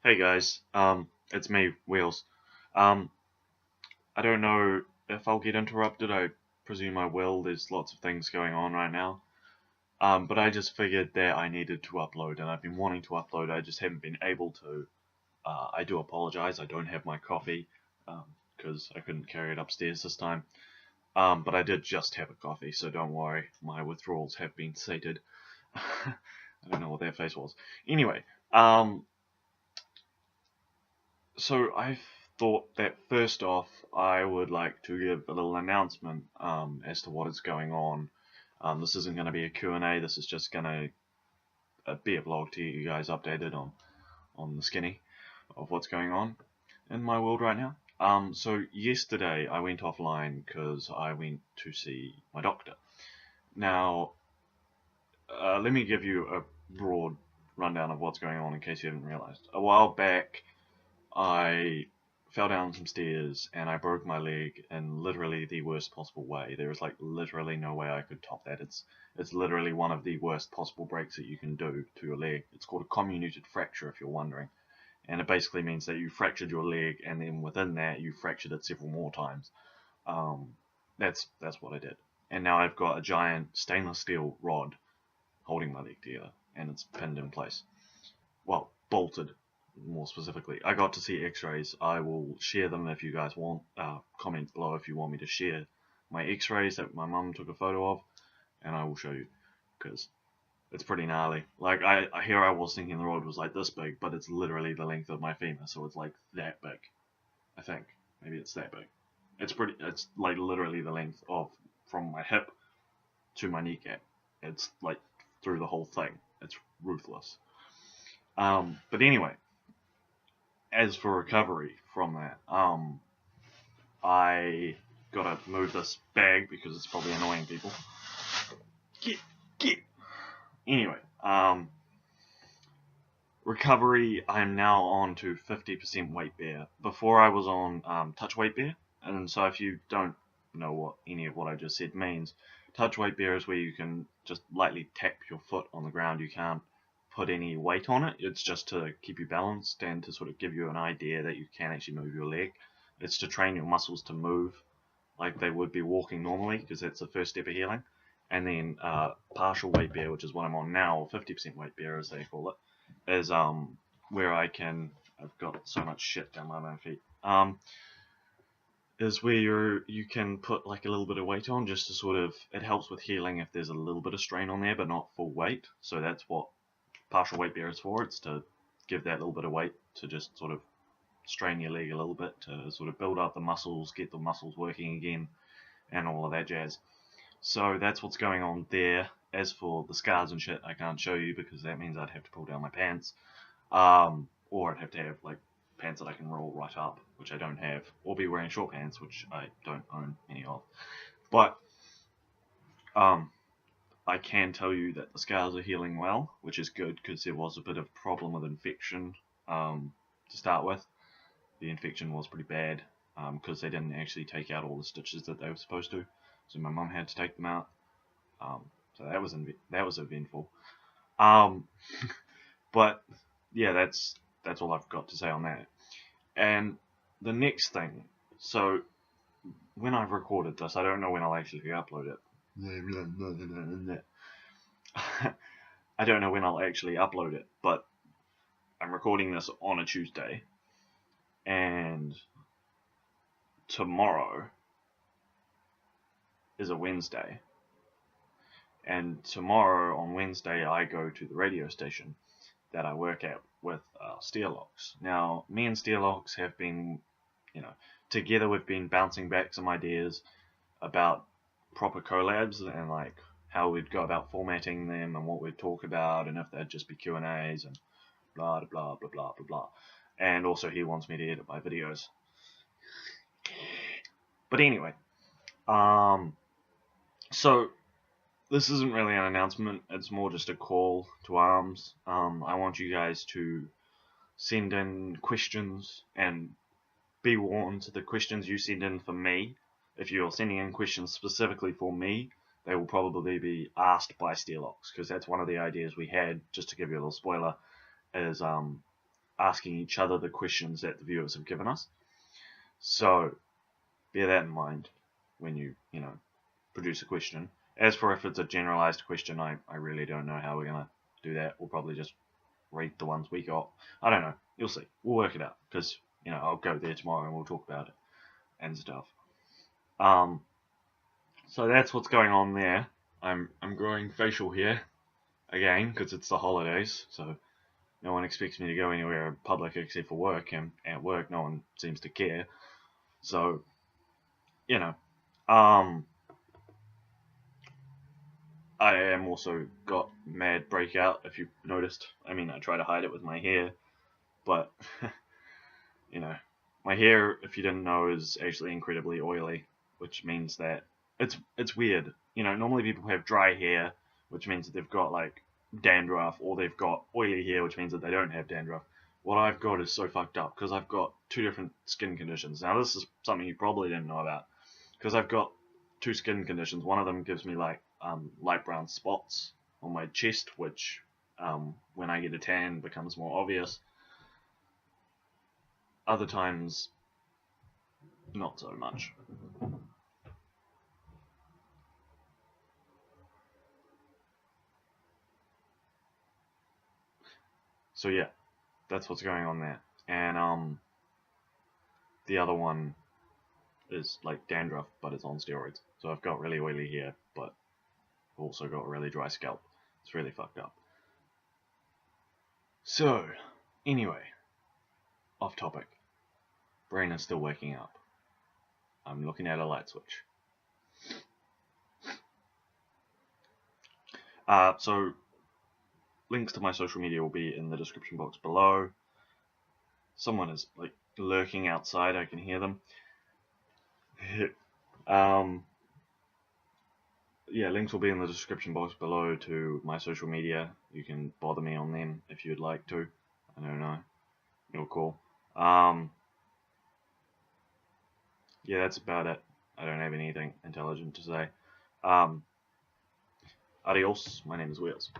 Hey guys, it's me, Wheels. Um, I don't know if I'll get interrupted. I presume I will. There's lots of things going on right now. But I just figured that I needed to upload, and I've been wanting to upload. I just haven't been able to. I do apologize. I don't have my coffee, because I couldn't carry it upstairs this time. But I did just have a coffee, so don't worry. My withdrawals have been sated. I don't know what that face was. Anyway, so I thought that first off, I would like to give a little announcement as to what is going on. This isn't going to be a Q&A. This is just going to be a vlog to get you guys updated on the skinny of what's going on in my world right now. So yesterday I went offline because I went to see my doctor. Now, let me give you a broad rundown of what's going on in case you haven't realized. A while back, I fell down some stairs and I broke my leg in literally the worst possible way. There is like literally no way I could top that. It's literally one of the worst possible breaks that you can do to your leg. It's called a comminuted fracture, if you're wondering. And it basically means that you fractured your leg and then within that you fractured it several more times. Um, that's what I did. And now I've got a giant stainless steel rod holding my leg together and it's pinned in place. Well, bolted more specifically. I got to see x-rays. I will share them if you guys want. Comment below if you want me to share my x-rays that my mum took a photo of, and I will show you, because it's pretty gnarly. Like, here I was thinking the rod was like this big, but it's literally the length of my femur, so it's like that big. I think. Maybe it's that big. It's like literally the length of, from my hip to my kneecap. It's like through the whole thing. It's ruthless. But anyway, as for recovery from that, I gotta move this bag because it's probably annoying people. Get, get. Anyway, recovery. I'm now on to 50% weight bear. Before I was on touch weight bear, and so if you don't know what any of what I just said means, touch weight bear is where you can just lightly tap your foot on the ground. You can't put any weight on it. It's just to keep you balanced and to sort of give you an idea that you can actually move your leg. It's to train your muscles to move like they would be walking normally, because that's the first step of healing. And then partial weight bear, which is what I'm on now, or 50% weight bear as they call it, is where I can. I've got so much shit down my feet. Is where you can put like a little bit of weight on, just to sort of, it helps with healing if there's a little bit of strain on there, but not full weight. So that's what partial weight bear is for. It's to give that little bit of weight to just sort of strain your leg a little bit, to sort of build up the muscles, get the muscles working again, and all of that jazz. So that's what's going on there. As for the scars and shit, I can't show you because that means I'd have to pull down my pants, or I'd have to have like pants that I can roll right up, which I don't have, or be wearing short pants, which I don't own any of. But I can tell you that the scars are healing well, which is good because there was a bit of problem with infection to start with. The infection was pretty bad because they didn't actually take out all the stitches that they were supposed to, so my mum had to take them out. So that was eventful. But yeah, that's all I've got to say on that. And the next thing, so when I've recorded this, I don't know when I'll actually upload it. I don't know when I'll actually upload it, but I'm recording this on a Tuesday, and tomorrow is a Wednesday. And tomorrow on Wednesday I go to the radio station that I work at with Steerlocks. Now, me and Steerlocks have been, together we've been bouncing back some ideas about proper collabs and like how we'd go about formatting them and what we'd talk about, and if they'd just be Q&As and blah blah blah blah blah blah. And also he wants me to edit my videos. But anyway, so this isn't really an announcement, it's more just a call to arms. I want you guys to send in questions, and be warned, the questions you send in for me, if you're sending in questions specifically for me, they will probably be asked by Steerlocks, because that's one of the ideas we had, just to give you a little spoiler, is asking each other the questions that the viewers have given us. So bear that in mind when you produce a question. As for if it's a generalized question, I really don't know how we're gonna do that. We'll probably just read the ones we got. I don't know. You'll see. We'll work it out because I'll go there tomorrow and we'll talk about it and stuff. So that's what's going on there. I'm growing facial hair again because it's the holidays, so no one expects me to go anywhere in public except for work, and at work no one seems to care. So, I am also got mad breakout, if you noticed. I mean, I try to hide it with my hair, but, my hair, if you didn't know, is actually incredibly oily, which means that it's weird. Normally people have dry hair, which means that they've got, like, dandruff, or they've got oily hair, which means that they don't have dandruff. What I've got is so fucked up, because I've got two different skin conditions. Now, this is something you probably didn't know about, because I've got two skin conditions. One of them gives me, like, light brown spots on my chest, which, when I get a tan, becomes more obvious. Other times, not so much. So yeah, that's what's going on there. And the other one is like dandruff, but it's on steroids. So I've got really oily hair, but I've also got really dry scalp. It's really fucked up. So, anyway, off topic. Brain is still waking up. I'm looking at a light switch. So links to my social media will be in the description box below. Someone is like lurking outside. I can hear them. Yeah, links will be in the description box below to my social media. You can bother me on them if you'd like to. I don't know. You're cool. Yeah, that's about it. I don't have anything intelligent to say. Adios. My name is Wheels.